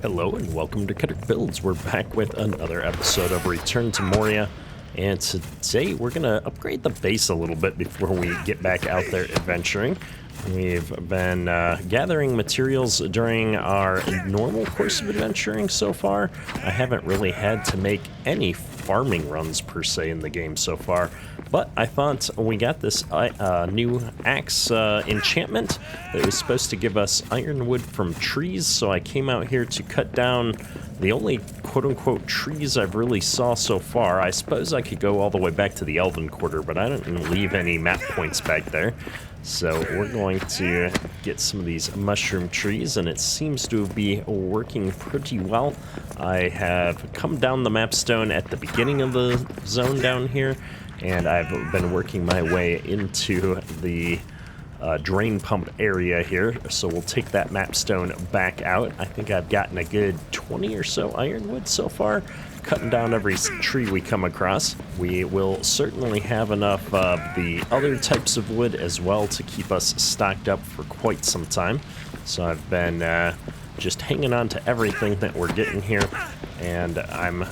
Hello and welcome to Ketrick Builds. We're back with another episode of Return to Moria, and today we're going to upgrade the base a little bit before we get back out there adventuring. We've been gathering materials during our normal course of adventuring so far. I haven't really had to make any farming runs per se in the game so far, but I thought we got this new axe enchantment that was supposed to give us ironwood from trees, so I came out here to cut down the only quote-unquote trees I've really saw so far. I suppose I could go all the way back to the Elven Quarter, but I didn't leave any map points back there. So we're going to get some of these mushroom trees, and it seems to be working pretty well. I have come down the map stone at the beginning of the zone down here, and I've been working my way into the drain pump area here, so we'll take that map stone back out. I think I've gotten a good 20 or so ironwood so far, cutting down every tree we come across. We will certainly have enough of the other types of wood as well to keep us stocked up for quite some time. So I've been just hanging on to everything that we're getting here, and I'm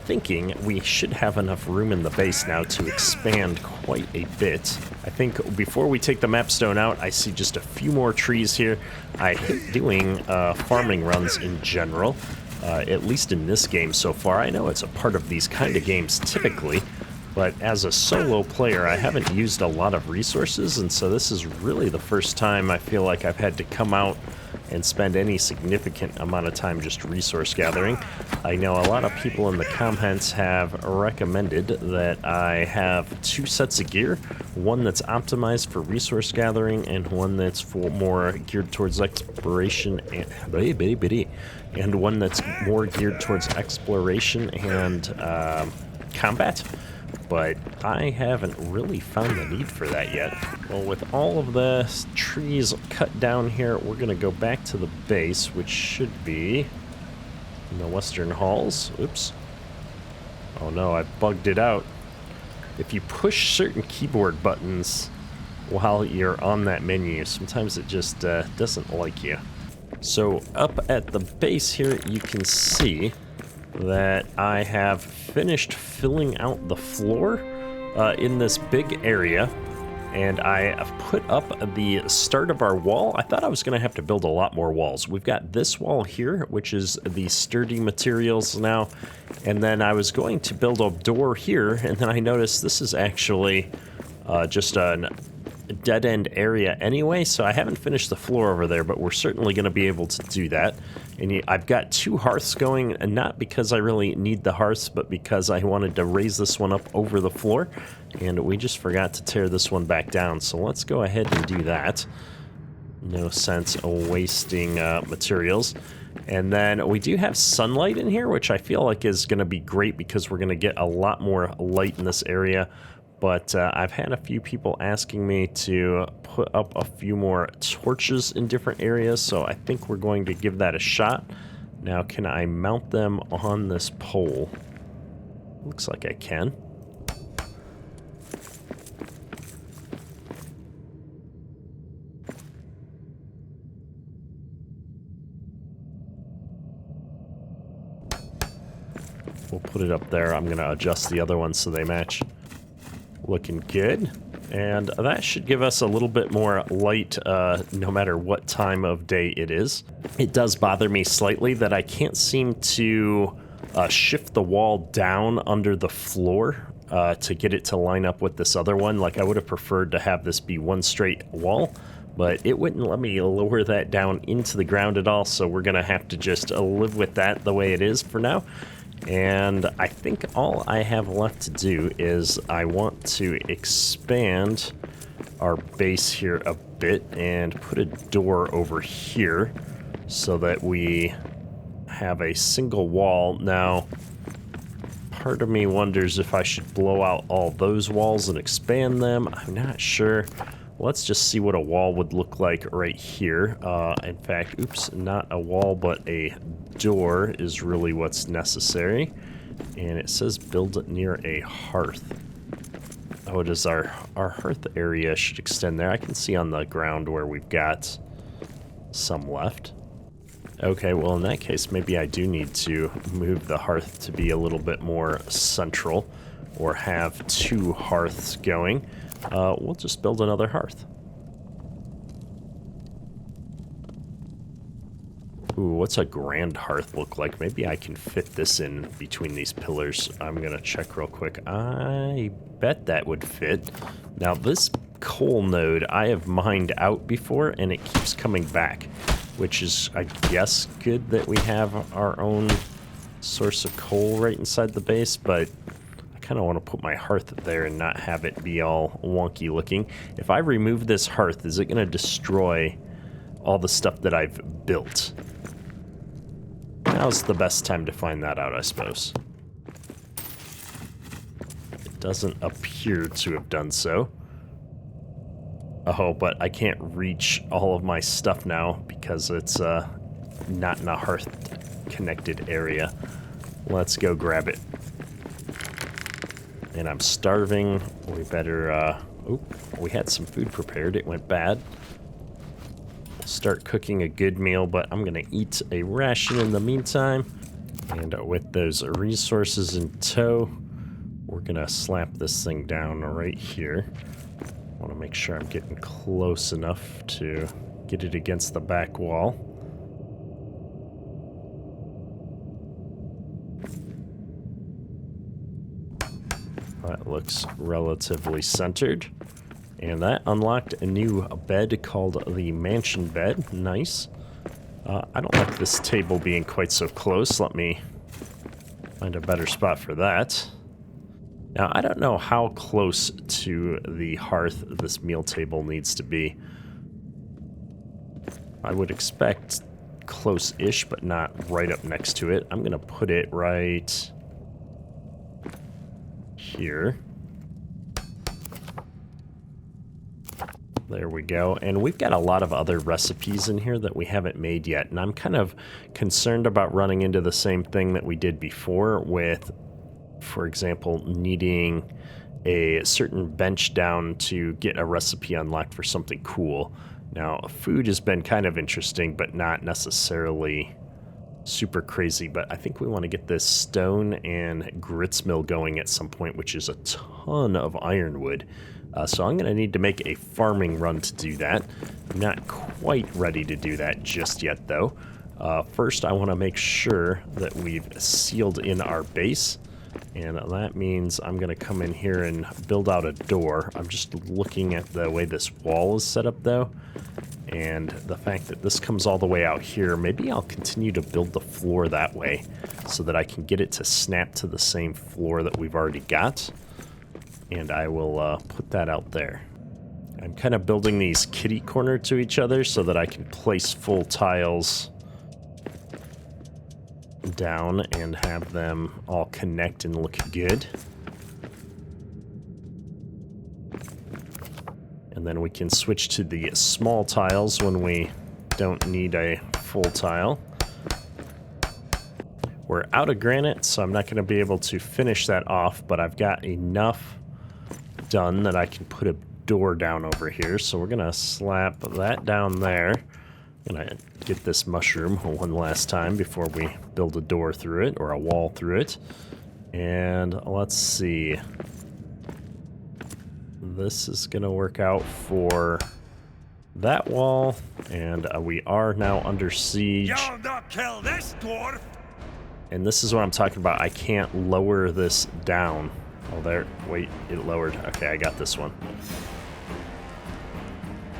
thinking we should have enough room in the base now to expand quite a bit. I think before we take the map stone out, I see just a few more trees here. I hate doing farming runs in general, at least in this game so far. I know it's a part of these kind of games typically, but as a solo player, I haven't used a lot of resources, and so this is really the first time I feel like I've had to come out and spend any significant amount of time just resource gathering. I know a lot of people in the comments have recommended that I have two sets of gear, one that's optimized for resource gathering and one that's for more geared towards exploration and one that's more geared towards exploration and combat. But I haven't really found the need for that yet. Well, with all of the trees cut down here, we're going to go back to the base, which should be in the Western Halls. Oops. Oh no, I bugged it out. If you push certain keyboard buttons while you're on that menu, sometimes it just doesn't like you. So up at the base here, you can see that I have finished filling out the floor in this big area, and I have put up the start of our wall. I thought I was going to have to build a lot more walls. We've got this wall here, which is the sturdy materials now, and then I was going to build a door here, and then I noticed this is actually just a dead-end area anyway, so I haven't finished the floor over there, but we're certainly going to be able to do that. And I've got two hearths going, and not because I really need the hearths, but because I wanted to raise this one up over the floor, and we just forgot to tear this one back down, so let's go ahead and do that. No sense of wasting materials. And then we do have sunlight in here, which I feel like is going to be great because we're going to get a lot more light in this area. But I've had a few people asking me to put up a few more torches in different areas, so I think we're going to give that a shot. Now, can I mount them on this pole? Looks like I can. We'll put it up there. I'm going to adjust the other ones so they match. Looking good, and that should give us a little bit more light no matter what time of day it is. It does bother me slightly that I can't seem to shift the wall down under the floor to get it to line up with this other one. Like, I would have preferred to have this be one straight wall, but it wouldn't let me lower that down into the ground at all, so we're gonna have to just live with that the way it is for now. And I think all I have left to do is I want to expand our base here a bit and put a door over here so that we have a single wall. Now, part of me wonders if I should blow out all those walls and expand them. I'm not sure. Let's just see what a wall would look like right here. In fact, oops, not a wall, but a door is really what's necessary. And it says build it near a hearth. Oh, it is our hearth area should extend there. I can see on the ground where we've got some left. Okay, well in that case, maybe I do need to move the hearth to be a little bit more central, or have 2 hearths going. We'll just build another hearth. Ooh, what's a grand hearth look like? Maybe I can fit this in between these pillars. I'm gonna check real quick. I bet that would fit. Now this coal node I have mined out before and it keeps coming back, which is, I guess, good that we have our own source of coal right inside the base, but I kind of want to put my hearth there and not have it be all wonky looking. If I remove this hearth, is it going to destroy all the stuff that I've built? Now's the best time to find that out, I suppose. It doesn't appear to have done so. Oh, but I can't reach all of my stuff now because it's not in a hearth-connected area. Let's go grab it. And I'm starving. We better... oh, we had some food prepared. It went bad. Start cooking a good meal, but I'm going to eat a ration in the meantime. And with those resources in tow, we're going to slap this thing down right here. I want to make sure I'm getting close enough to get it against the back wall. That looks relatively centered. And that unlocked a new bed called the mansion bed. Nice. I don't like this table being quite so close. Let me find a better spot for that. Now, I don't know how close to the hearth this meal table needs to be. I would expect close-ish, but not right up next to it. I'm going to put it right here. There we go. And we've got a lot of other recipes in here that we haven't made yet. And I'm kind of concerned about running into the same thing that we did before with, for example, needing a certain bench down to get a recipe unlocked for something cool. Now, food has been kind of interesting, but not necessarily super crazy. But I think we want to get this stone and grits mill going at some point, which is a ton of ironwood. So I'm going to need to make a farming run to do that. I'm not quite ready to do that just yet, though. First, I want to make sure that we've sealed in our base. And that means I'm going to come in here and build out a door. I'm just looking at the way this wall is set up, though. And the fact that this comes all the way out here, maybe I'll continue to build the floor that way so that I can get it to snap to the same floor that we've already got. And I will put that out there. I'm kind of building these kitty corner to each other so that I can place full tiles down and have them all connect and look good. And then we can switch to the small tiles when we don't need a full tile. We're out of granite, so I'm not going to be able to finish that off, but I've got enough done that I can put a door down over here. So we're going to slap that down there. I'm going to get this mushroom one last time before we build a door through it, or a wall through it. And let's see. This is going to work out for that wall, and we are now under siege. You'll not kill this dwarf! And this is what I'm talking about. I can't lower this down. Oh, there. Wait, it lowered. Okay, I got this one.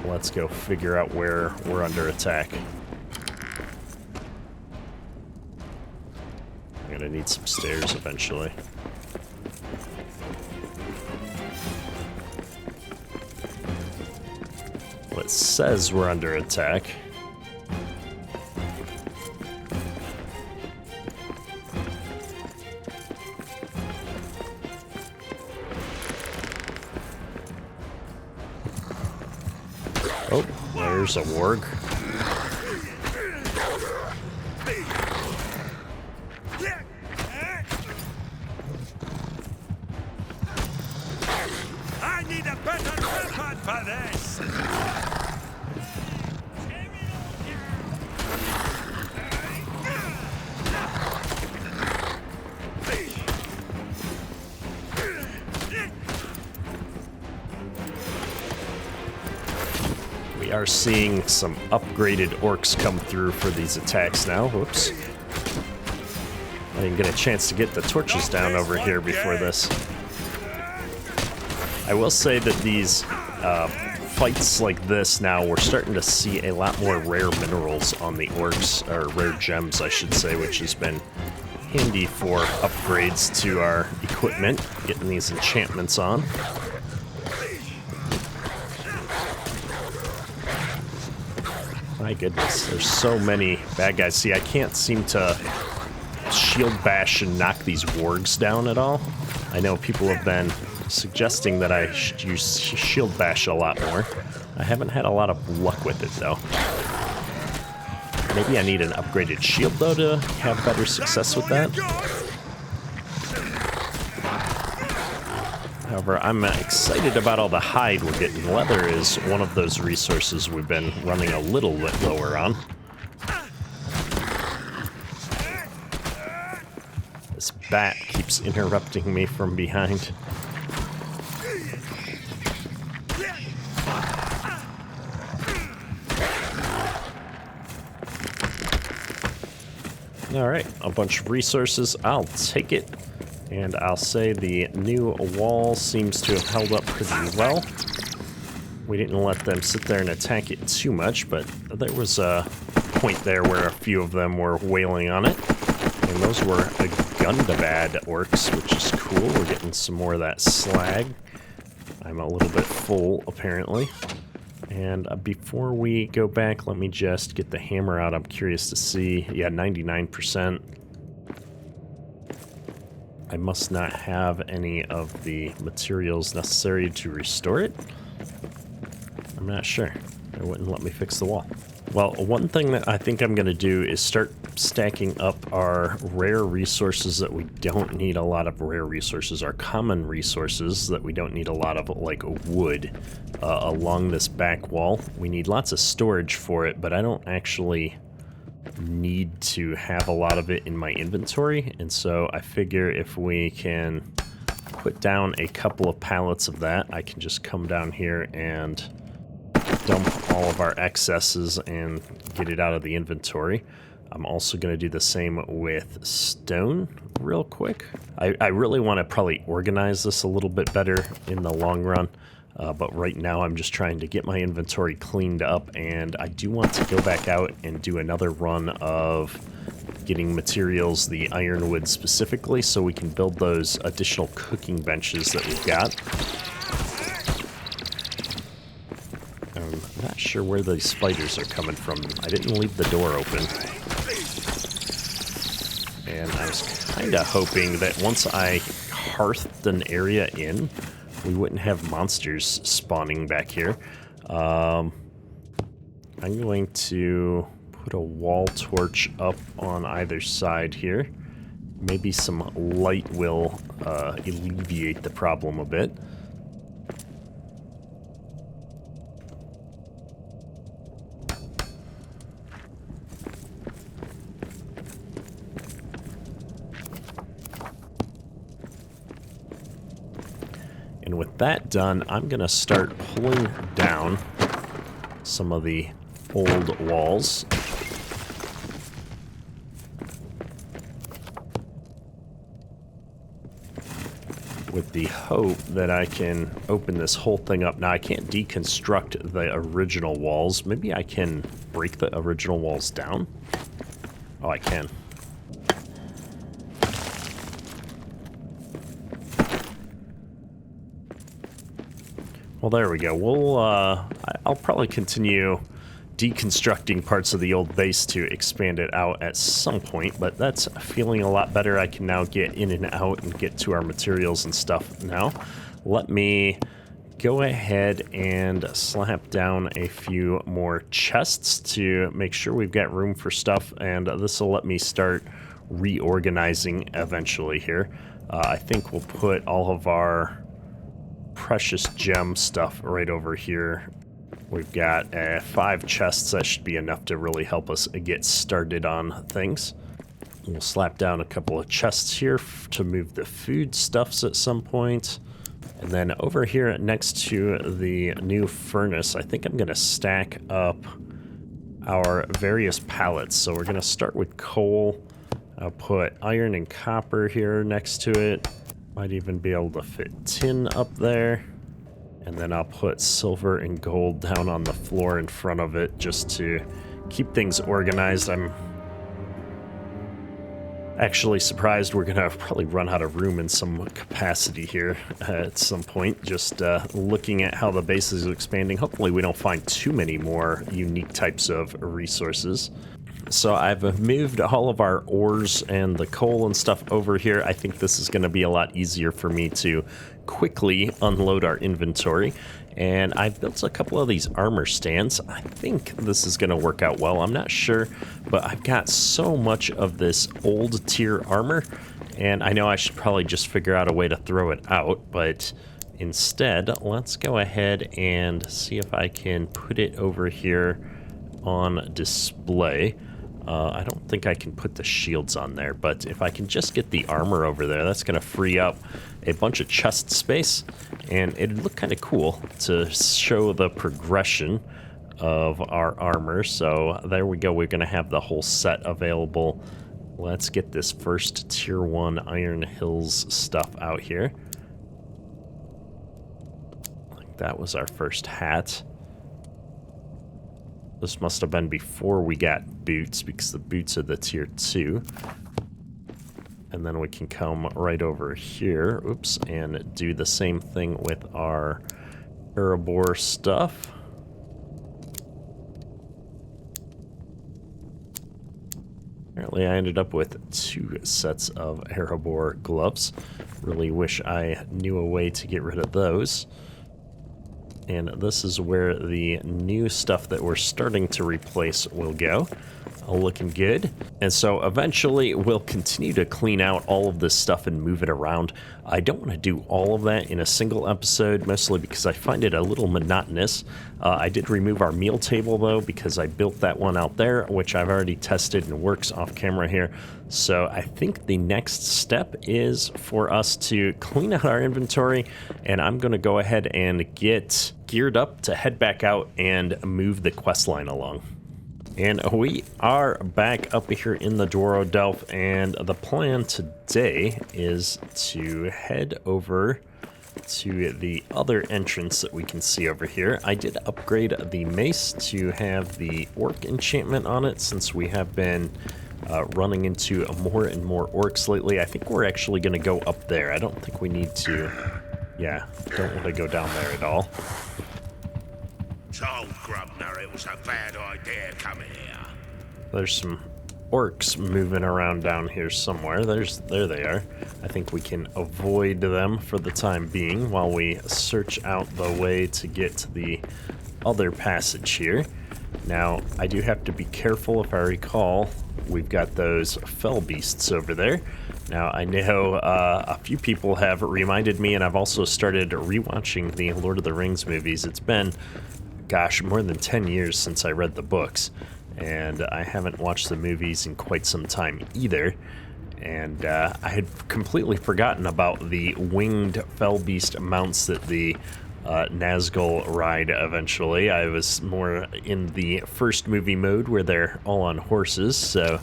Let's go figure out where we're under attack. I'm gonna need some stairs eventually. Well, it says we're under attack. Oh, there's a warg. I need a better weapon for this! We are seeing some upgraded orcs come through for these attacks now. Whoops. I didn't get a chance to get the torches down over here before this. I will say that these fights like this now, we're starting to see a lot more rare minerals on the orcs, or rare gems, I should say, which has been handy for upgrades to our equipment, getting these enchantments on. My goodness, there's so many bad guys. See, I can't seem to shield bash and knock these wargs down at all. I know people have been suggesting that I should use shield bash a lot more. I haven't had a lot of luck with it though. Maybe I need an upgraded shield though to have better success with that. However, I'm excited about all the hide we're getting. Leather is one of those resources we've been running a little bit lower on. This bat keeps interrupting me from behind. Alright, a bunch of resources. I'll take it. And I'll say the new wall seems to have held up pretty well. We didn't let them sit there and attack it too much, but there was a point there where a few of them were wailing on it. And those were a Gundabad orcs, which is cool. We're getting some more of that slag. I'm a little bit full, apparently. And before we go back, let me just get the hammer out. I'm curious to see. Yeah, 99%. I must not have any of the materials necessary to restore it. I'm not sure. It wouldn't let me fix the wall. Well, one thing that I think I'm going to do is start stacking up our rare resources that we don't need a lot of rare resources, our common resources that we don't need a lot of, like wood, along this back wall. We need lots of storage for it, but I don't actually need to have a lot of it in my inventory, and so I figure if we can put down a couple of pallets of that, I can just come down here and dump all of our excesses and get it out of the inventory. I'm also going to do the same with stone real quick. I really want to probably organize this a little bit better in the long run. But right now I'm just trying to get my inventory cleaned up, and I do want to go back out and do another run of getting materials, the Ironwood specifically, so we can build those additional cooking benches that we've got. I'm not sure where these spiders are coming from. I didn't leave the door open. And I was kind of hoping that once I hearthed an area in, we wouldn't have monsters spawning back here. I'm going to put a wall torch up on either side here. Maybe some light will alleviate the problem a bit. And with that done, I'm going to start pulling down some of the old walls. With the hope that I can open this whole thing up. Now, I can't deconstruct the original walls. Maybe I can break the original walls down? Oh, I can. Well, there we go. I'll probably continue deconstructing parts of the old base to expand it out at some point, but that's feeling a lot better. I can now get in and out and get to our materials and stuff now. Let me go ahead and slap down a few more chests to make sure we've got room for stuff, and this will let me start reorganizing eventually here. I think we'll put all of our precious gem stuff right over here. We've got 5 chests. That should be enough to really help us get started on things. We'll slap down a couple of chests here to move the food stuffs at some point. And then over here next to the new furnace, I think I'm going to stack up our various pallets. So we're going to start with coal. I'll put iron and copper here next to it. Might even be able to fit tin up there. And then I'll put silver and gold down on the floor in front of it just to keep things organized. I'm actually surprised we're gonna probably run out of room in some capacity here at some point. Just looking at how the base is expanding. Hopefully we don't find too many more unique types of resources. So I've moved all of our ores and the coal and stuff over here. I think this is going to be a lot easier for me to quickly unload our inventory. And I've built a couple of these armor stands. I think this is going to work out well. I'm not sure, but I've got so much of this old tier armor, and I know I should probably just figure out a way to throw it out, but instead, let's go ahead and see if I can put it over here on display. I don't think I can put the shields on there, but if I can just get the armor over there, that's going to free up a bunch of chest space, and it'd look kind of cool to show the progression of our armor. So there we go. We're going to have the whole set available. Let's get this first tier 1 Iron Hills stuff out here. I think that was our first hat. This must have been before we got boots, because the boots are the tier 2. And then we can come right over here, oops, and do the same thing with our Erebor stuff. Apparently I ended up with 2 sets of Erebor gloves. Really wish I knew a way to get rid of those. And this is where the new stuff that we're starting to replace will go. All looking good. And so eventually we'll continue to clean out all of this stuff and move it around. I don't want to do all of that in a single episode, mostly because I find it a little monotonous. I did remove our meal table though, because I built that one out there, which I've already tested and works off camera here. So I think the next step is for us to clean out our inventory, and I'm going to go ahead and get geared up to head back out and move the quest line along. And we are back up here in the Dwaro Delph, and the plan today is to head over to the other entrance that we can see over here. I did upgrade the mace to have the orc enchantment on it, since we have been running into more and more orcs lately. I think we're actually going to go up there. I don't think we need to. Yeah, don't want to go down there at all. Told Grubner it was a bad idea coming here. There's some orcs moving around down here somewhere. There they are. I think we can avoid them for the time being while we search out the way to get to the other passage here. Now, I do have to be careful. If I recall, we've got those fell beasts over there. Now, I know a few people have reminded me, and I've also started rewatching the Lord of the Rings movies. It's been, gosh, more than 10 years since I read the books, and I haven't watched the movies in quite some time either. And I had completely forgotten about the winged fell beast mounts that the Nazgul ride eventually. I was more in the first movie mode where they're all on horses, so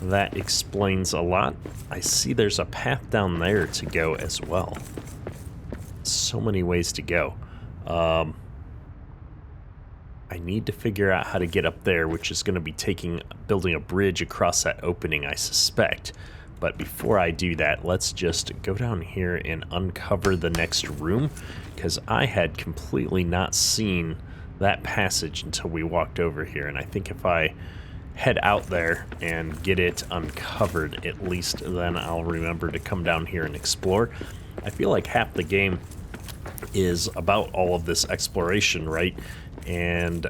that explains a lot. I see there's a path down there to go as well. So many ways to go. I need to figure out how to get up there, which is going to be building a bridge across that opening, I suspect. But before I do that, let's just go down here and uncover the next room, because I had completely not seen that passage until we walked over here. And I think if I head out there and get it uncovered, at least then I'll remember to come down here and explore. I feel like half the game is about all of this exploration, right? And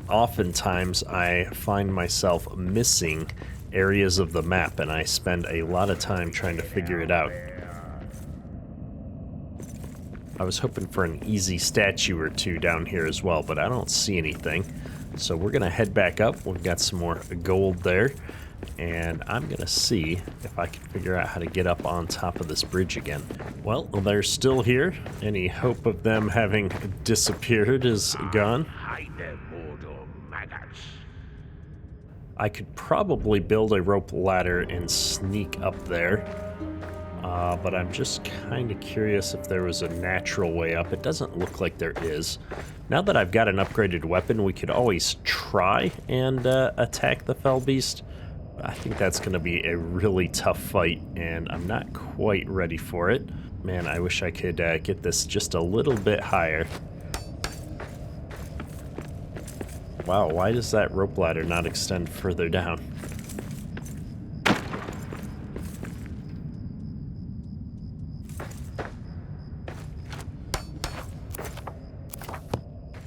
oftentimes I find myself missing areas of the map, and I spend a lot of time trying to figure it out. I was hoping for an easy statue or two down here as well, but I don't see anything. So we're gonna head back up. We've got some more gold there. and I'm gonna see if I can figure out how to get up on top of this bridge again. Well, they're still here. Any hope of them having disappeared is gone. Hate them mortal maggots. I could probably build a rope ladder and sneak up there, but I'm just kind of curious if there was a natural way up. It doesn't look like there is. Now that I've got an upgraded weapon, we could always try and attack the fell beast. I think that's going to be a really tough fight, and I'm not quite ready for it. Man, I wish I could get this just a little bit higher. Wow, why does that rope ladder not extend further down?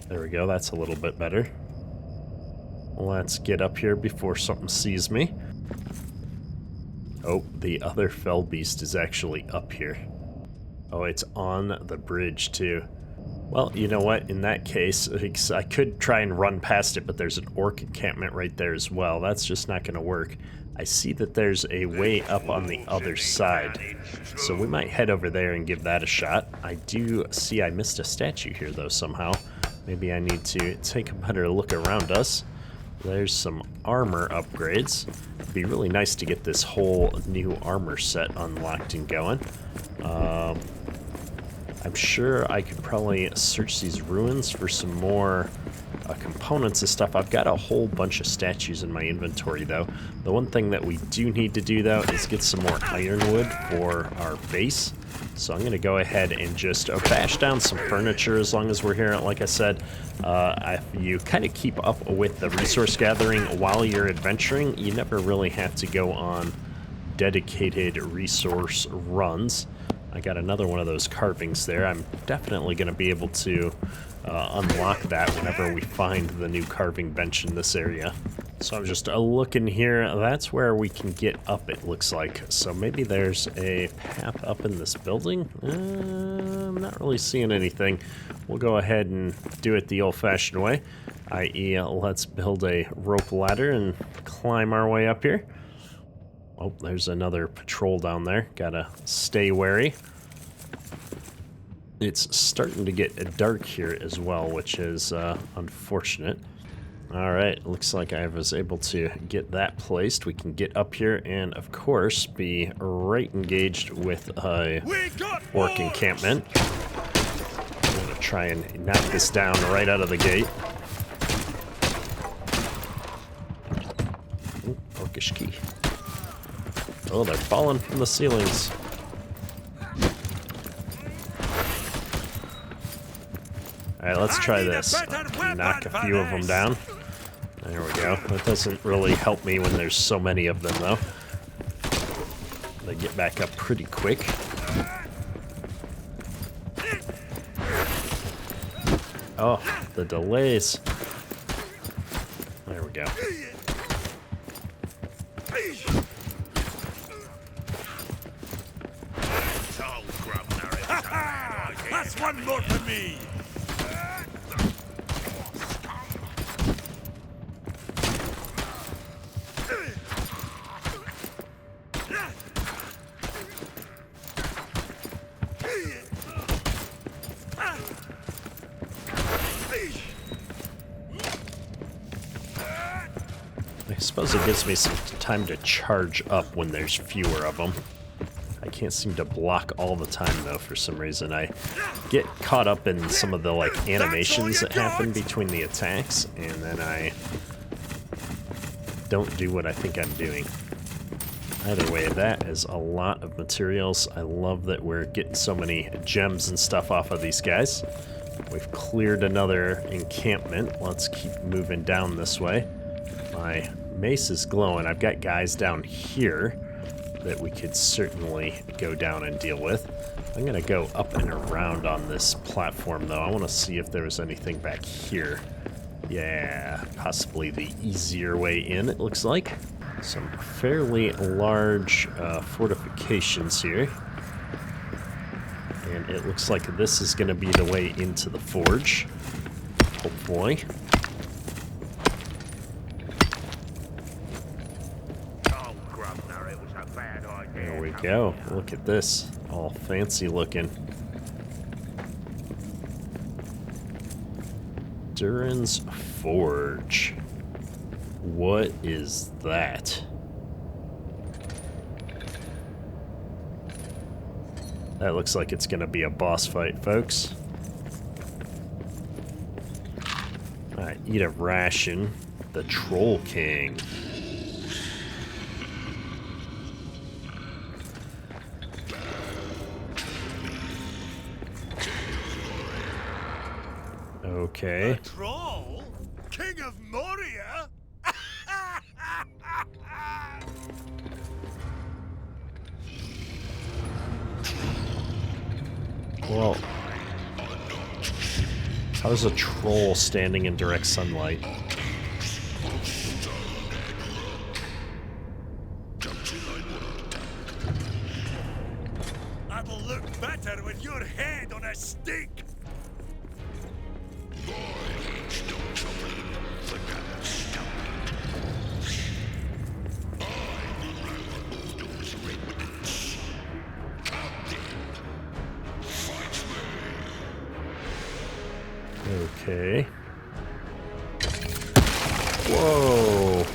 There we go, that's a little bit better. Let's get up here before something sees me. Oh, the other fell beast is actually up here. Oh, it's on the bridge too. Well, you know what? In that case, I could try and run past it, but there's an orc encampment right there as well. That's just not going to work. I see that there's a way up on the other side, so we might head over there and give that a shot. I do see I missed a statue here, though, somehow. Maybe I need to take a better look around us. There's some armor upgrades. It'd be really nice to get this whole new armor set unlocked and going. I'm sure I could probably search these ruins for some more components and stuff. I've got a whole bunch of statues in my inventory, though. The one thing that we do need to do, though, is get some more ironwood for our base. So I'm going to go ahead and just bash down some furniture as long as we're here. Like I said, if you kind of keep up with the resource gathering while you're adventuring, you never really have to go on dedicated resource runs. I got another one of those carvings there. I'm definitely going to be able to unlock that whenever we find the new carving bench in this area. So I'm just looking here. That's where we can get up, it looks like. So maybe there's a path up in this building. I'm not really seeing anything. We'll go ahead and do it the old-fashioned way, i.e. let's build a rope ladder and climb our way up here. Oh, there's another patrol down there. Gotta stay wary. It's starting to get dark here as well, which is unfortunate. Alright, looks like I was able to get that placed. We can get up here and, of course, be right engaged with a orc encampment. I'm gonna try and knock this down right out of the gate. Ooh, orcish key. Oh, they're falling from the ceilings. Alright, let's try this. Knock a few of them down. There we go. That doesn't really help me when there's so many of them, though. They get back up pretty quick. Oh, the delays. There we go. That's one more for me! I suppose it gives me some time to charge up when there's fewer of them. I can't seem to block all the time, though, for some reason. I get caught up in some of the, like, animations that happen between the attacks, and then I don't do what I think I'm doing. Either way, that is a lot of materials. I love that we're getting so many gems and stuff off of these guys. We've cleared another encampment. Let's keep moving down this way. My mace is glowing. I've got guys down here that we could certainly go down and deal with. I'm gonna go up and around on this platform, though. I want to see if there was anything back here. Yeah, possibly the easier way in, it looks like. Some fairly large fortifications here. And it looks like this is going to be the way into the forge. Hopefully. There we go. Look at this. All fancy looking. Durin's Forge. What is that? That looks like it's gonna be a boss fight, folks. Alright, eat a ration. The Troll King. Okay. A troll? King of Moria? Well, how is a troll standing in direct sunlight? That'll look better with your head on a stake. Okay. Whoa.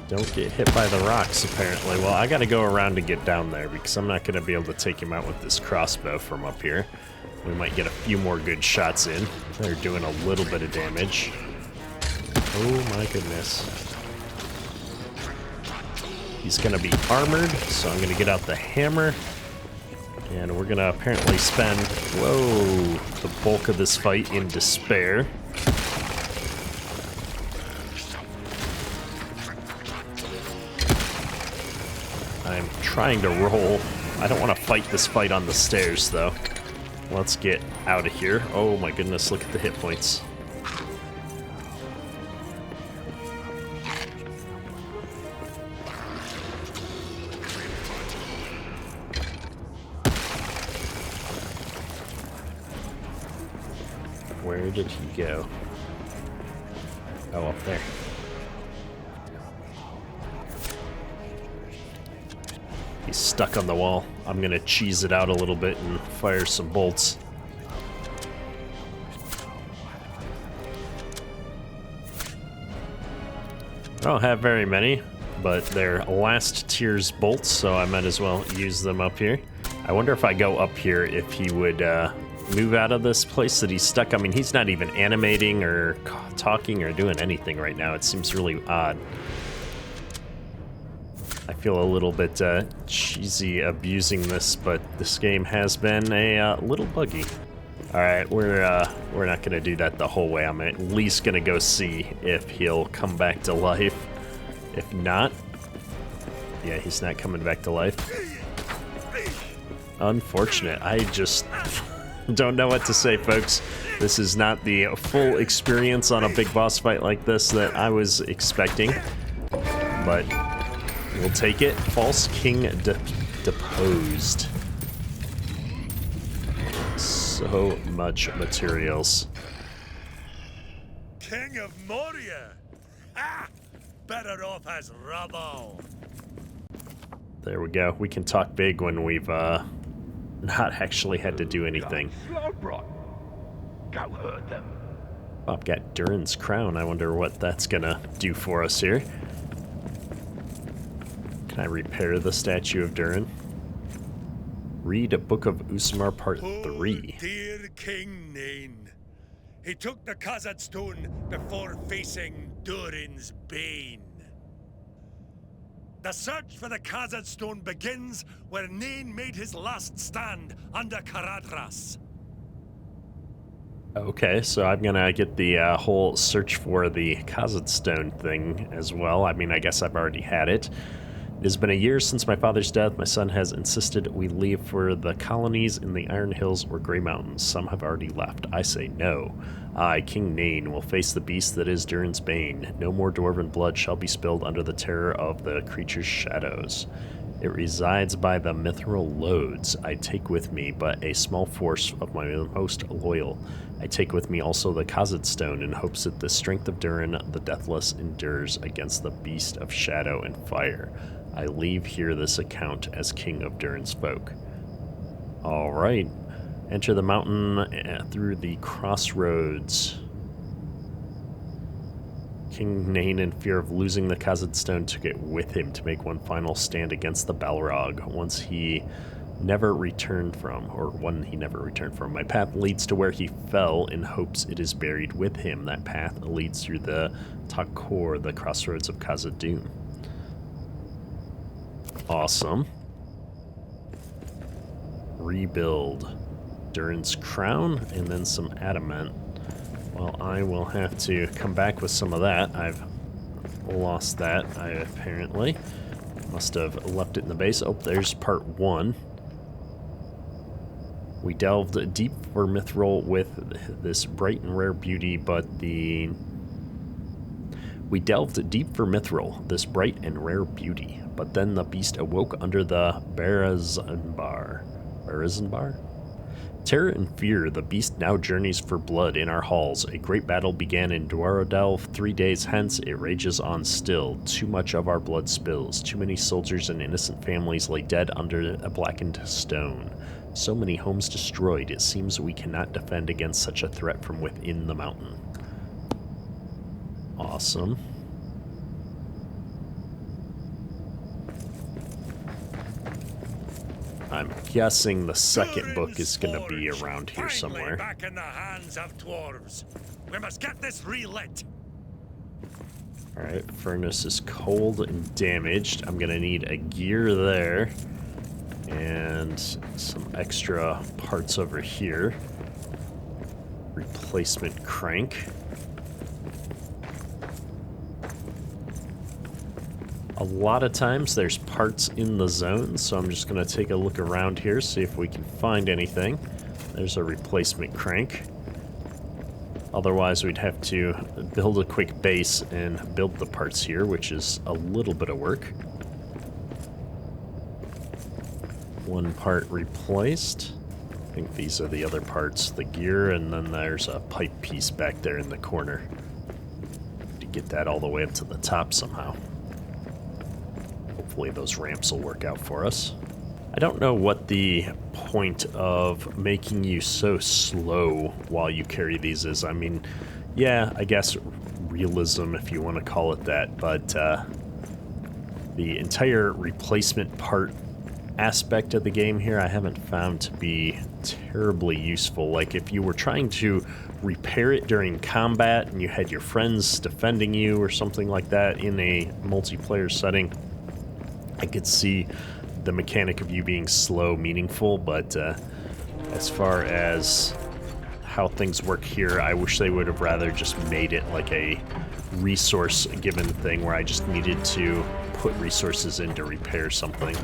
Don't get hit by the rocks, apparently. Well, I gotta go around to get down there because I'm not gonna be able to take him out with this crossbow from up here. We might get a few more good shots in. They're doing a little bit of damage. Oh my goodness. He's gonna be armored, so I'm gonna get out the hammer. And we're gonna apparently spend, whoa, the bulk of this fight in despair. I'm trying to roll. I don't want to fight this fight on the stairs, though. Let's get out of here. Oh my goodness, look at the hit points. Where did he go? Oh, up there. He's stuck on the wall. I'm gonna cheese it out a little bit and fire some bolts. I don't have very many, but they're last tier's bolts, so I might as well use them up here. I wonder if I go up here if he would move out of this place that he's stuck. I mean, he's not even animating or talking or doing anything right now. It seems really odd. I feel a little bit cheesy abusing this, but this game has been a little buggy. All right, we're not gonna do that the whole way. I'm at least gonna go see if he'll come back to life. If not, yeah, he's not coming back to life. Unfortunate. I just don't know what to say, folks. This is not the full experience on a big boss fight like this that I was expecting, but we'll take it. False King deposed. So much materials. King of Moria? Ah! Better off as rubble. There we go. We can talk big when we've not actually had to do anything. Go hurt them. Oh, I've got Durin's crown. I wonder what that's gonna do for us here. Can I repair the statue of Durin? Read a Book of Usmar Part 3. Dear King Nain. He took the Khazad Stone before facing Durin's bane. The search for the Khazad Stone begins where Nain made his last stand under Karadras. Okay, so I'm gonna get the whole search for the Khazad Stone thing as well. I mean, I guess I've already had it. It has been a year since my father's death. My son has insisted we leave for the colonies in the Iron Hills or Grey Mountains. Some have already left. I say no. I, King Nain, will face the beast that is Durin's bane. No more dwarven blood shall be spilled under the terror of the creature's shadows. It resides by the mithril lodes I take with me, but a small force of my most loyal. I take with me also the Khazad Stone in hopes that the strength of Durin, the Deathless, endures against the beast of shadow and fire. I leave here this account as king of Durin's folk. Alright. Enter the mountain through the crossroads. King Nain, in fear of losing the Khazad Stone, took it with him to make one final stand against the Balrog, one he never returned from. My path leads to where he fell in hopes it is buried with him. That path leads through the Takor, the crossroads of Khazad-dûm. Awesome. Rebuild Durin's crown and then some adamant. Well, I will have to come back with some of that. I've lost that, I apparently. Must have left it in the base. Oh, there's part 1. We delved deep for mithril with this bright and rare beauty, but We delved deep for mithril, this bright and rare beauty, but then the beast awoke under the Berezanbar. Terror and fear, the beast now journeys for blood in our halls. A great battle began in Dwarodelv 3 days hence. It rages on still. Too much of our blood spills. Too many soldiers and innocent families lay dead under a blackened stone. So many homes destroyed. It seems we cannot defend against such a threat from within the mountain. Awesome. I'm guessing the second book is going to be around here somewhere. Back in the hands of dwarves. We must get this relit. Alright, furnace is cold and damaged. I'm going to need a gear there. And some extra parts over here. Replacement crank. A lot of times there's parts in the zone, so I'm just going to take a look around here, see if we can find anything. There's a replacement crank. Otherwise, we'd have to build a quick base and build the parts here, which is a little bit of work. One part replaced. I think these are the other parts, the gear, and then there's a pipe piece back there in the corner. To get that all the way up to the top somehow. Hopefully those ramps will work out for us. I don't know what the point of making you so slow while you carry these is. I mean, yeah, I guess realism, if you want to call it that, but the entire replacement part aspect of the game here I haven't found to be terribly useful. Like, if you were trying to repair it during combat and you had your friends defending you or something like that in a multiplayer setting, I could see the mechanic of you being slow meaningful, but as far as how things work here, I wish they would have rather just made it like a resource given thing where I just needed to put resources in to repair something.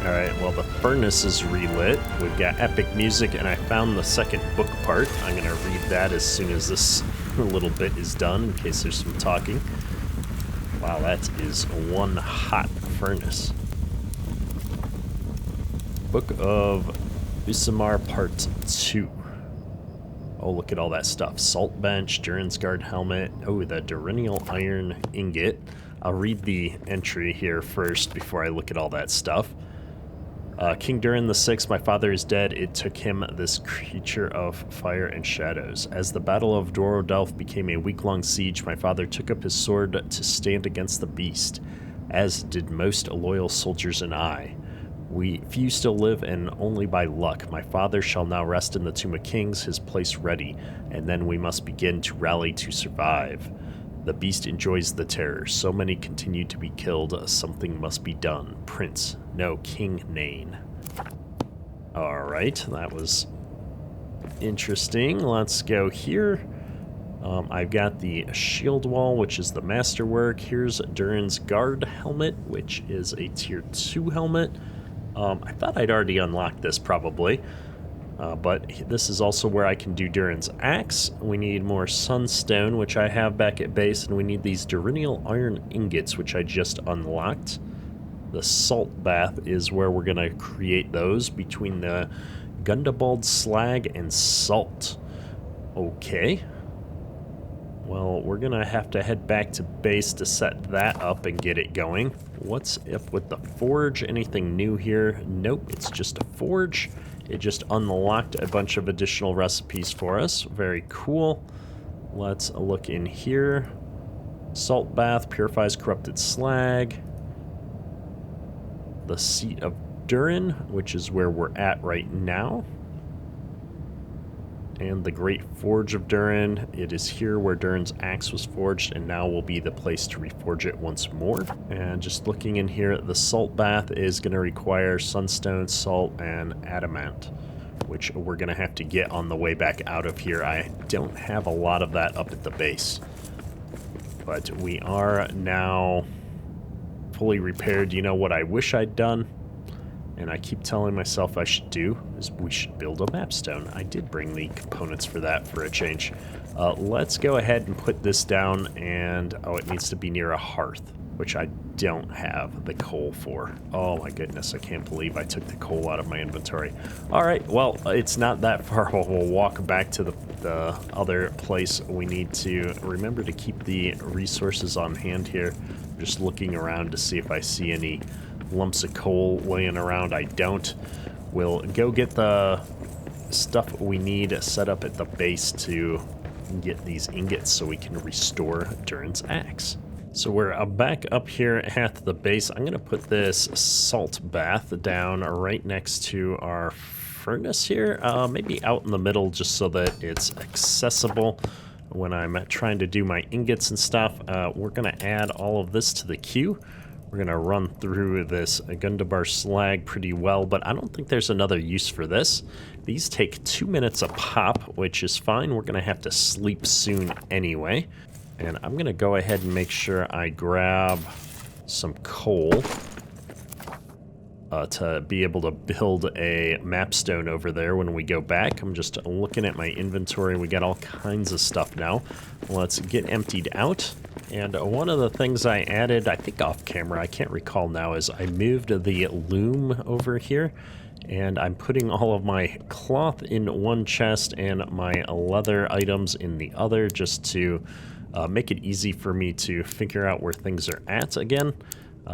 Alright, well, the furnace is relit. We've got epic music, and I found the second book part. I'm going to read that as soon as this little bit is done, in case there's some talking. Wow, that is one hot furnace. Book of Usamar Part 2. Oh, look at all that stuff. Salt bench, Durin's guard helmet. Oh, the Durinial iron ingot. I'll read the entry here first before I look at all that stuff. King Durin VI, my father is dead. It took him, this creature of fire and shadows. As the Battle of Dwarodelv became a week-long siege, my father took up his sword to stand against the beast, as did most loyal soldiers and I. Few still live, and only by luck. My father shall now rest in the Tomb of Kings, his place ready, and then we must begin to rally to survive. The beast enjoys the terror. So many continue to be killed. Something must be done. Prince. No, King Nain. Alright, that was interesting. Let's go here. I've got the shield wall, which is the masterwork. Here's Durin's guard helmet, which is a tier 2 helmet. I thought I'd already unlocked this probably, but this is also where I can do Durin's axe. We need more Sunstone, which I have back at base, and we need these Durinial iron ingots, which I just unlocked. The salt bath is where we're going to create those between the Gundabald slag and salt. Okay. Well, we're going to have to head back to base to set that up and get it going. What's up with the forge? Anything new here? Nope, it's just a forge. It just unlocked a bunch of additional recipes for us. Very cool. Let's look in here. Salt bath purifies corrupted slag. The seat of Durin, which is where we're at right now. And the Great Forge of Durin. It is here where Durin's axe was forged, and now will be the place to reforge it once more. And just looking in here, the salt bath is going to require sunstone, salt, and adamant, which we're going to have to get on the way back out of here. I don't have a lot of that up at the base, but we are now fully repaired. You know what I wish I'd done? And I keep telling myself I should do, is we should build a mapstone. I did bring the components for that for a change. Let's go ahead and put this down, and oh, it needs to be near a hearth, which I don't have the coal for. Oh my goodness, I can't believe I took the coal out of my inventory. All right, well, it's not that far. We'll walk back to the other place. We need to remember to keep the resources on hand here. Just looking around to see if I see any lumps of coal laying around. I don't. We'll go get the stuff we need set up at the base to get these ingots so we can restore Durin's axe. So we're back up here at the base. I'm going to put this salt bath down right next to our furnace here, maybe out in the middle just so that it's accessible when I'm trying to do my ingots and stuff. We're going to add all of this to the queue. We're going to run through this Gundabar slag pretty well, but I don't think there's another use for this. These take 2 minutes a pop, which is fine. We're going to have to sleep soon anyway. And I'm going to go ahead and make sure I grab some coal to be able to build a mapstone over there when we go back. I'm just looking at my inventory. We got all kinds of stuff now. Let's get emptied out. And one of the things I added, I think off camera, I can't recall now, is I moved the loom over here. And I'm putting all of my cloth in one chest and my leather items in the other, just to make it easy for me to figure out where things are at again.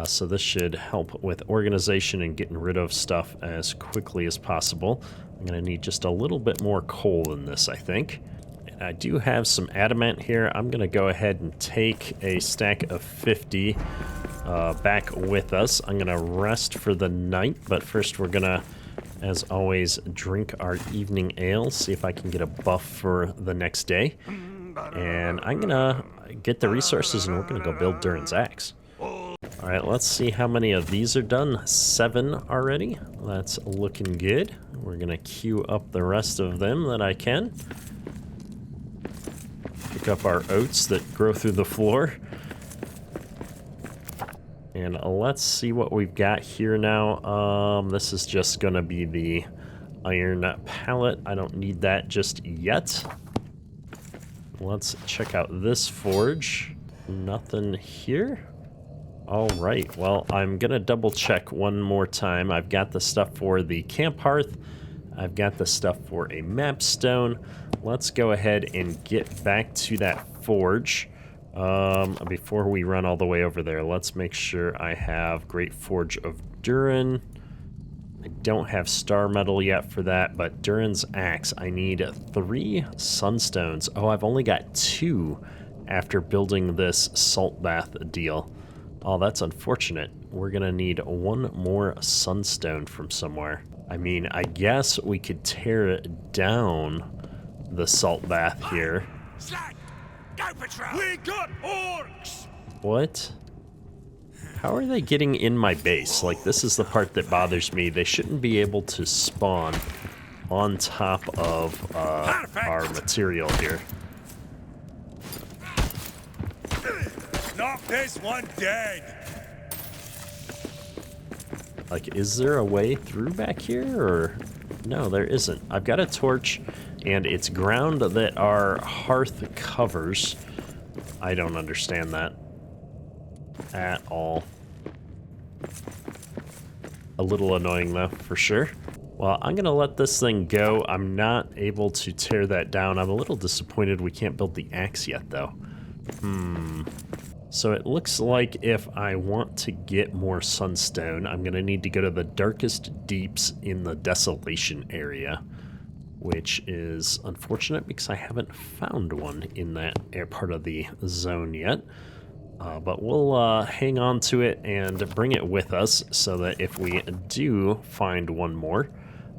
So this should help with organization and getting rid of stuff as quickly as possible. I'm going to need just a little bit more coal in this, I think. And I do have some adamant here. I'm going to go ahead and take a stack of 50 back with us. I'm going to rest for the night, but first we're going to, as always, drink our evening ale, see if I can get a buff for the next day. And I'm going to get the resources and we're going to go build Durin's axe. Alright, let's see how many of these are done. 7 already. That's looking good. We're going to queue up the rest of them that I can. Pick up our oats that grow through the floor. And let's see what we've got here now. This is just going to be the iron pallet. I don't need that just yet. Let's check out this forge. Nothing here. All right, well, I'm going to double check one more time. I've got the stuff for the camp hearth. I've got the stuff for a mapstone. Let's go ahead and get back to that forge. Before we run all the way over there, let's make sure I have Great Forge of Durin. I don't have star metal yet for that, but Durin's axe, I need 3 sunstones. Oh, I've only got 2 after building this salt bath deal. Oh, that's unfortunate. We're gonna need 1 more sunstone from somewhere. I mean, I guess we could tear down the salt bath here. Slag! Go patrol! We got orcs! What? How are they getting in my base? Like, this is the part that bothers me. They shouldn't be able to spawn on top of our material here. Knock this one dead! Like, is there a way through back here, or... No, there isn't. I've got a torch, and it's ground that our hearth covers. I don't understand that at all. A little annoying, though, for sure. Well, I'm going to let this thing go. I'm not able to tear that down. I'm a little disappointed we can't build the axe yet, though. So it looks like if I want to get more sunstone, I'm going to need to go to the darkest deeps in the desolation area, which is unfortunate because I haven't found one in that part of the zone yet. But we'll hang on to it and bring it with us so that if we do find one more,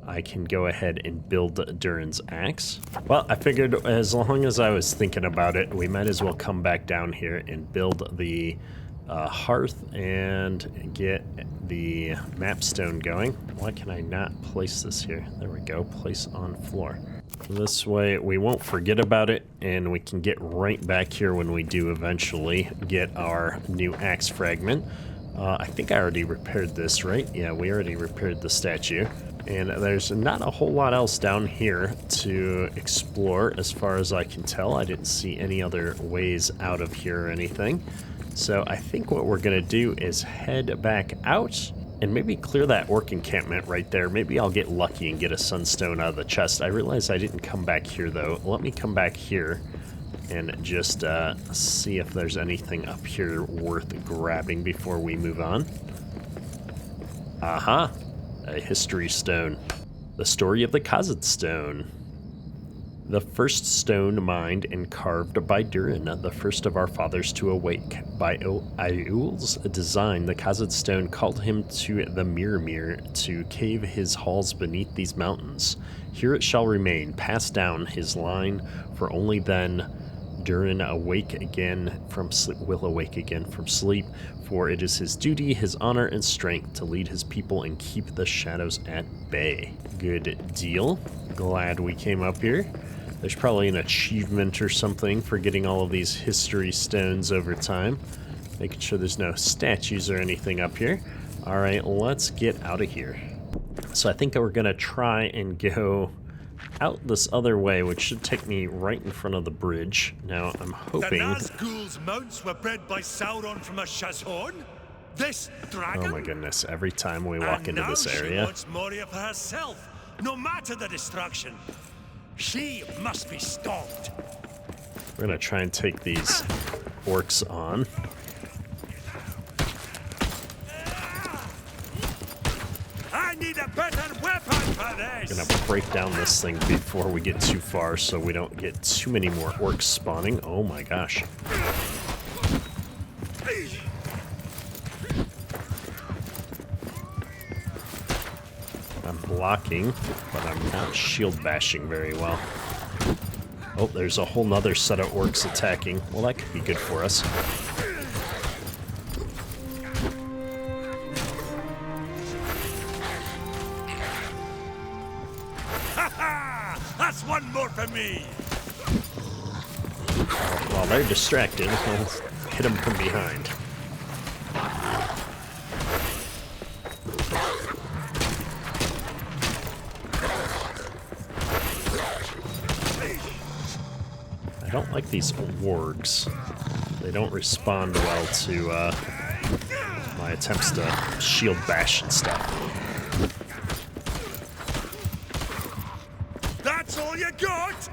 I can go ahead and build Durin's axe. Well, I figured as long as I was thinking about it, we might as well come back down here and build the hearth and get the mapstone going. Why can I not place this here? There we go, place on floor. This way we won't forget about it, and we can get right back here when we do eventually get our new axe fragment. I think I already repaired this, right? Yeah, we already repaired the statue. And there's not a whole lot else down here to explore as far as I can tell. I didn't see any other ways out of here or anything. So I think what we're going to do is head back out and maybe clear that orc encampment right there. Maybe I'll get lucky and get a sunstone out of the chest. I realize I didn't come back here, though. Let me come back here and just see if there's anything up here worth grabbing before we move on. Aha! A history stone. The story of the Khazad stone. The first stone mined and carved by Durin, the first of our fathers to awake. By Aiul's design, the Khazad stone called him to the Mirror to cave his halls beneath these mountains. Here it shall remain, passed down his line, for only then Durin will awake again from sleep, for it is his duty, his honor, and strength to lead his people and keep the shadows at bay. Good deal. Glad we came up here. There's probably an achievement or something for getting all of these history stones over time. Making sure there's no statues or anything up here. Alright, let's get out of here. So I think we're going to try and go out this other way, which should take me right in front of the bridge. Now, I'm hoping... The Nazgul's mounts were bred by Sauron from a Shazorn? This dragon? Oh my goodness, every time we walk into this area... she wants Moria for herself, no matter the destruction. She must be stopped. We're gonna try and take these orcs on. I need a better weapon for this! Gonna break down this thing before we get too far so we don't get too many more orcs spawning. Oh my gosh. I'm blocking, but I'm not shield bashing very well. Oh, there's a whole nother set of orcs attacking. Well, that could be good for us. That's one more for me! While they're distracted, we'll hit them from behind. I don't like these wargs. They don't respond well to my attempts to shield bash and stuff. That's all you got?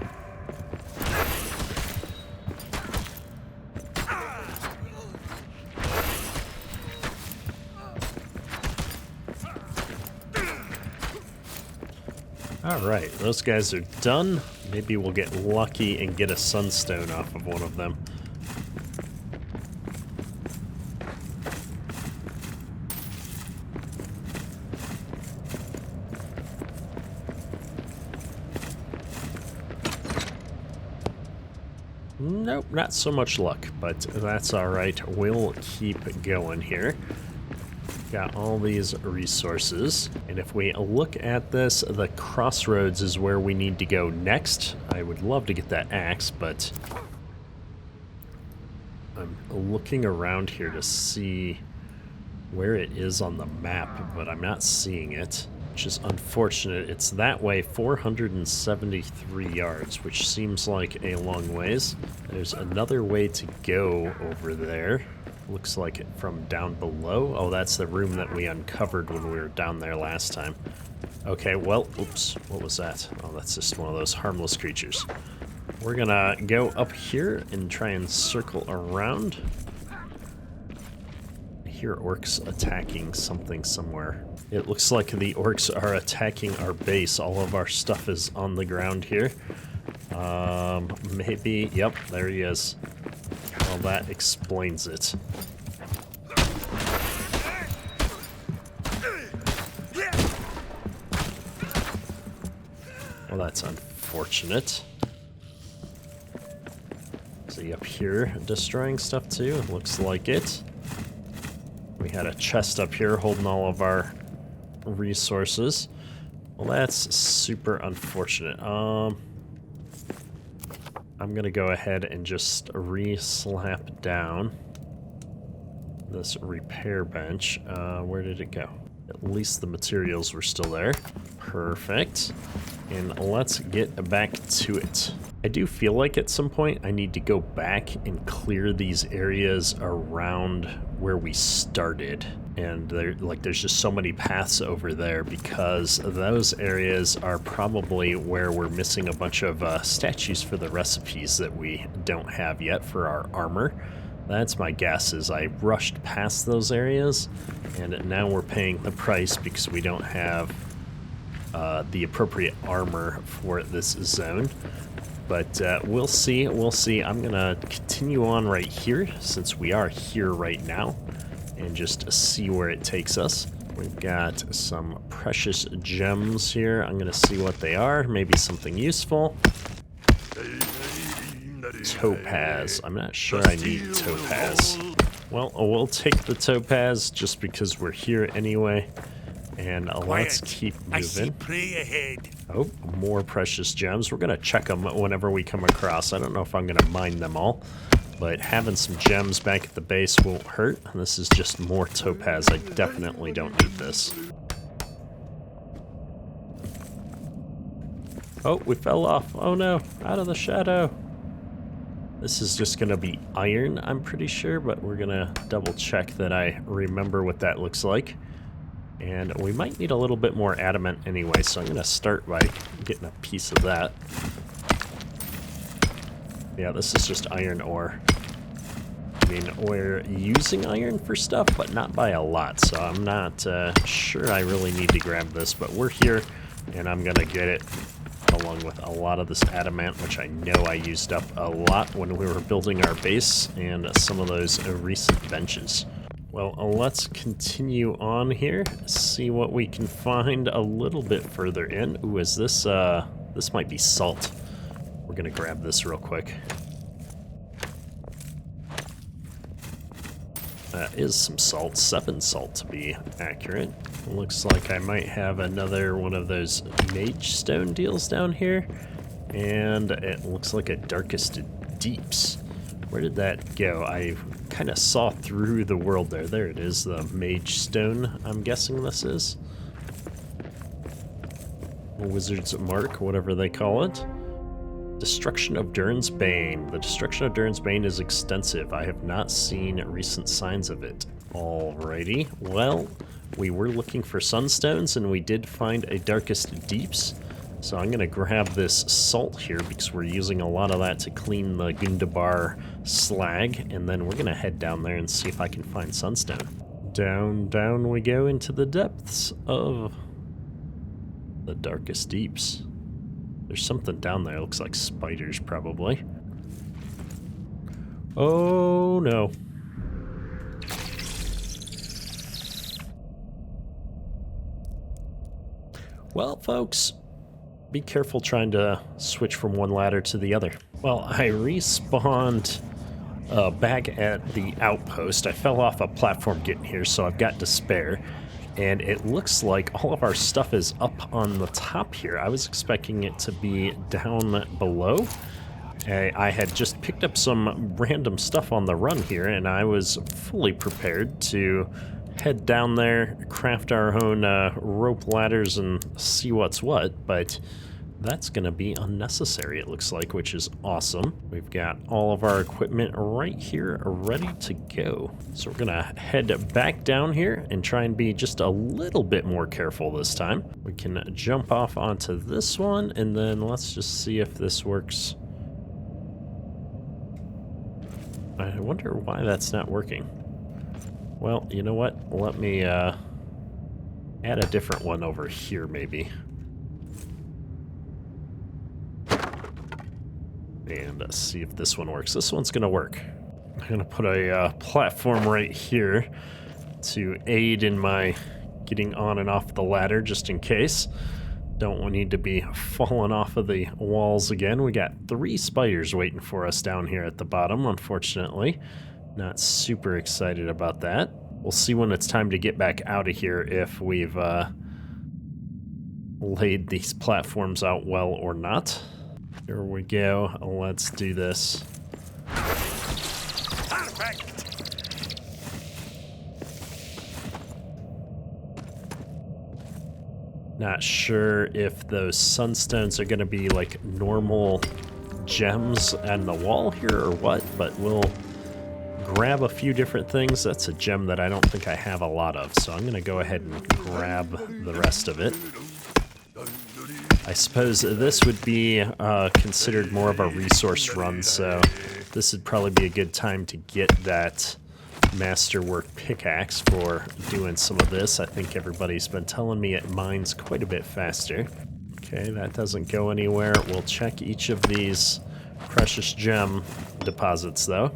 Alright, those guys are done. Maybe we'll get lucky and get a sunstone off of one of them. Nope, not so much luck, but that's alright. We'll keep going here. Got all these resources, and if we look at this, the crossroads is where we need to go next. I would love to get that axe, but I'm looking around here to see where it is on the map, but I'm not seeing it, which is unfortunate. It's that way, 473 yards, which seems like a long ways. There's another way to go over there. Looks like it from down below. Oh, that's the room that we uncovered when we were down there last time. Okay, well, oops, what was that? Oh, that's just one of those harmless creatures. We're gonna go up here and try and circle around. I hear orcs attacking something somewhere. It looks like the orcs are attacking our base. All of our stuff is on the ground here. Maybe, yep, there he is. Well, that explains it. Well, that's unfortunate. See up here destroying stuff too? Looks like it. We had a chest up here holding all of our resources. Well, that's super unfortunate. I'm gonna go ahead and just re-slap down this repair bench. Where did it go? At least the materials were still there. Perfect. And let's get back to it. I do feel like at some point I need to go back and clear these areas around where we started. And there's just so many paths over there because those areas are probably where we're missing a bunch of statues for the recipes that we don't have yet for our armor. That's my guess, is I rushed past those areas and now we're paying the price because we don't have the appropriate armor for this zone. But we'll see, I'm gonna continue on right here since we are here right now and just see where it takes us. We've got some precious gems here. I'm gonna see what they are, maybe something useful. Topaz, I'm not sure I need topaz. Well, we'll take the topaz just because we're here anyway. And let's keep moving. I see prey ahead. Oh, more precious gems. We're gonna check them whenever we come across. I don't know if I'm gonna mine them all, but having some gems back at the base won't hurt. This is just more topaz. I definitely don't need this. Oh, we fell off. Oh no, out of the shadow. This is just gonna be iron, I'm pretty sure, but we're gonna double check that I remember what that looks like. And we might need a little bit more adamant anyway, so I'm going to start by getting a piece of that. Yeah, this is just iron ore. I mean, we're using iron for stuff, but not by a lot, so I'm not sure I really need to grab this, but we're here, and I'm going to get it along with a lot of this adamant, which I know I used up a lot when we were building our base, and some of those recent benches. Well, let's continue on here, see what we can find a little bit further in. Ooh, is this, this might be salt. We're gonna grab this real quick. That is some salt, 7 salt to be accurate. Looks like I might have another one of those mage stone deals down here. And it looks like a darkest deeps. Where did that go? I kind of saw through the world there. There it is, the mage stone, I'm guessing this is. Wizard's mark, whatever they call it. Destruction of Durin's Bane. The destruction of Durin's Bane is extensive. I have not seen recent signs of it. Alrighty, well, we were looking for sunstones and we did find a darkest deeps. So I'm gonna grab this salt here because we're using a lot of that to clean the Gundabar slag, and then we're gonna head down there and see if I can find sunstone. Down we go into the depths of the darkest deeps. There's something down there, it looks like spiders probably. Oh no. Well, folks, be careful trying to switch from one ladder to the other. Well, I respawned back at the outpost. I fell off a platform getting here, so I've got despair. And it looks like all of our stuff is up on the top here. I was expecting it to be down below. I had just picked up some random stuff on the run here, and I was fully prepared to head down there, craft our own rope ladders and see what's what, but that's going to be unnecessary, it looks like, which is awesome. We've got all of our equipment right here ready to go. So we're going to head back down here and try and be just a little bit more careful this time. We can jump off onto this one, and then let's just see if this works. I wonder why that's not working. Well, you know what? Let me add a different one over here, maybe. And see if this one works. This one's gonna work. I'm gonna put a platform right here to aid in my getting on and off the ladder, just in case. Don't need to be falling off of the walls again. We got 3 spiders waiting for us down here at the bottom, unfortunately. Not super excited about that. We'll see when it's time to get back out of here if we've laid these platforms out well or not. Here we go. Let's do this. Perfect. Not sure if those sunstones are going to be like normal gems on the wall here or what, but we'll grab a few different things. That's a gem that I don't think I have a lot of, so I'm going to go ahead and grab the rest of it. I suppose this would be considered more of a resource run, so this would probably be a good time to get that masterwork pickaxe for doing some of this. I think everybody's been telling me it mines quite a bit faster. Okay, that doesn't go anywhere. We'll check each of these precious gem deposits, though.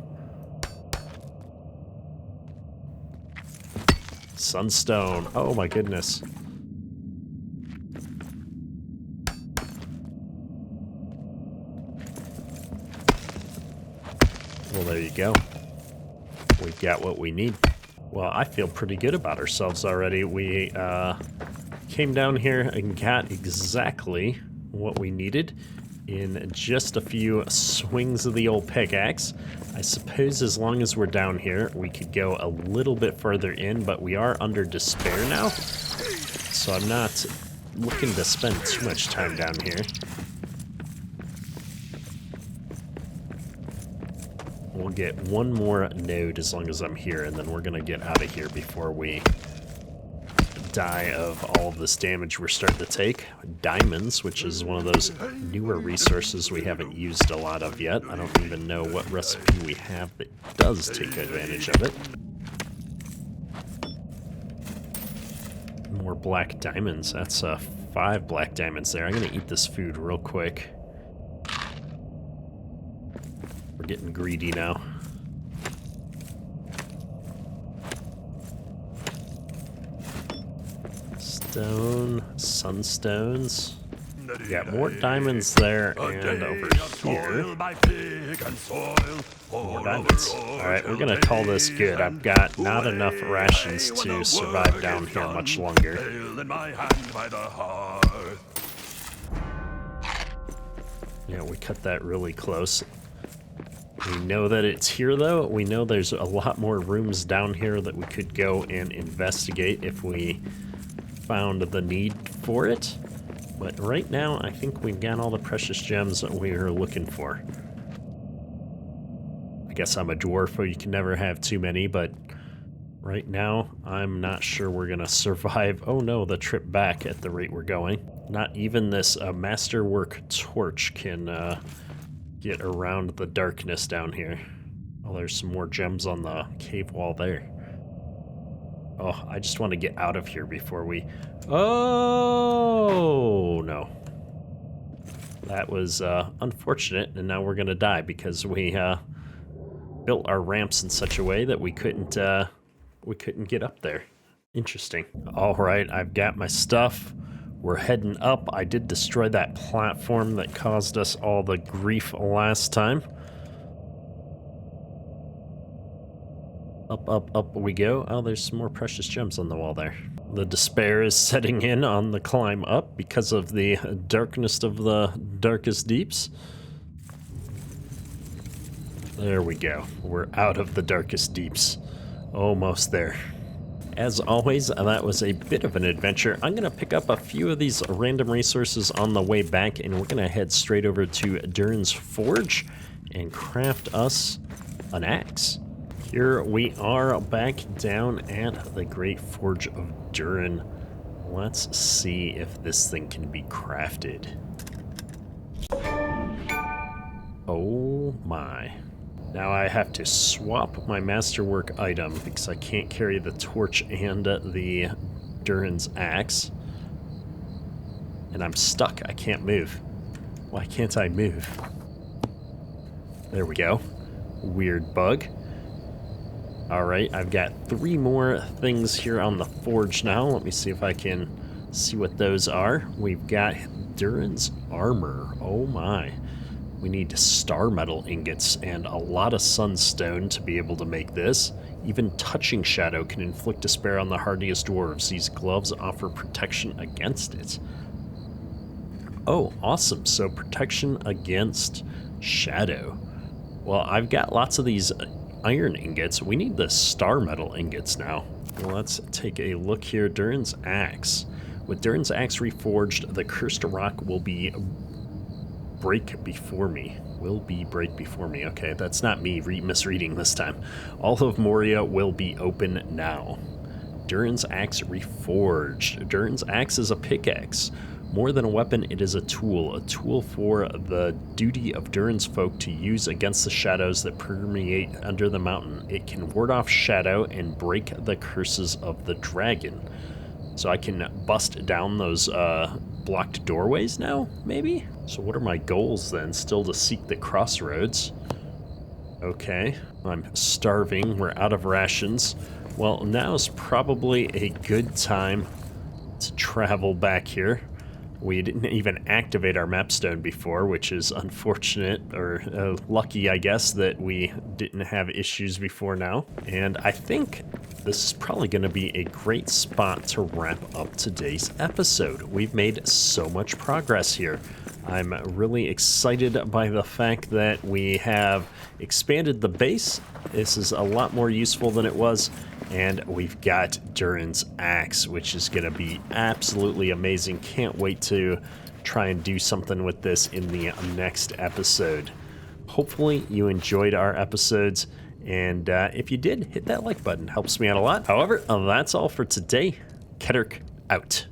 Sunstone. Oh my goodness. Well, there you go. We've got what we need. Well, I feel pretty good about ourselves already. We came down here and got exactly what we needed in just a few swings of the old pickaxe. I suppose as long as we're down here, we could go a little bit further in, but we are under despair now, so I'm not looking to spend too much time down here. We'll get one more node as long as I'm here, and then we're going to get out of here before we die of all of this damage we're starting to take. Diamonds, which is one of those newer resources we haven't used a lot of yet. I don't even know what recipe we have that does take advantage of it. More black diamonds. That's 5 black diamonds there. I'm going to eat this food real quick. We're getting greedy now. Stone, sunstones. We got more diamonds there and over here. More diamonds. Alright, we're gonna call this good. I've got not enough rations to survive down here much longer. Yeah, we cut that really close. We know that it's here, though. We know there's a lot more rooms down here that we could go and investigate if we found the need for it. But right now, I think we've got all the precious gems that we are looking for. I guess I'm a dwarf, so you can never have too many, but right now, I'm not sure we're going to survive, oh no, the trip back at the rate we're going. Not even this masterwork torch can get around the darkness down here. Oh, there's some more gems on the cave wall there. Oh, I just want to get out of here before we... Oh, no. That was unfortunate, and now we're going to die because we built our ramps in such a way that we couldn't get up there. Interesting. All right, I've got my stuff. We're heading up. I did destroy that platform that caused us all the grief last time. Up, up, up we go. Oh, there's some more precious gems on the wall there. The despair is setting in on the climb up because of the darkness of the darkest deeps. There we go. We're out of the darkest deeps. Almost there. As always, that was a bit of an adventure. I'm going to pick up a few of these random resources on the way back, and we're going to head straight over to Durin's Forge and craft us an axe. Here we are back down at the Great Forge of Durin. Let's see if this thing can be crafted. Oh my. Now I have to swap my masterwork item because I can't carry the torch and the Durin's axe. And I'm stuck. I can't move. Why can't I move? There we go. Weird bug. Alright, I've got 3 more things here on the forge now. Let me see if I can see what those are. We've got Durin's armor. Oh my. We need star metal ingots and a lot of sunstone to be able to make this. Even touching shadow can inflict despair on the hardiest dwarves. These gloves offer protection against it. Oh, awesome. So protection against shadow. Well, I've got lots of these iron ingots. We need the star metal ingots now. Let's take a look here. Durin's axe. With Durin's axe reforged, the cursed rock will be break before me. Will be break before me. Okay, that's not me misreading this time. All of Moria will be open now. Durin's axe reforged. Durin's axe is a pickaxe. More than a weapon, it is a tool for the duty of Durin's folk to use against the shadows that permeate under the mountain. It can ward off shadow and break the curses of the dragon. So I can bust down those blocked doorways now, maybe? So what are my goals then? Still to seek the crossroads. Okay, I'm starving. We're out of rations. Well, now's probably a good time to travel back here. We didn't even activate our mapstone before, which is unfortunate, or lucky, I guess, that we didn't have issues before now. And I think this is probably going to be a great spot to wrap up today's episode. We've made so much progress here. I'm really excited by the fact that we have expanded the base. This is a lot more useful than it was. And we've got Durin's axe, which is going to be absolutely amazing. Can't wait to try and do something with this in the next episode. Hopefully you enjoyed our episodes. And if you did, hit that like button. Helps me out a lot. However, that's all for today. Keterk out.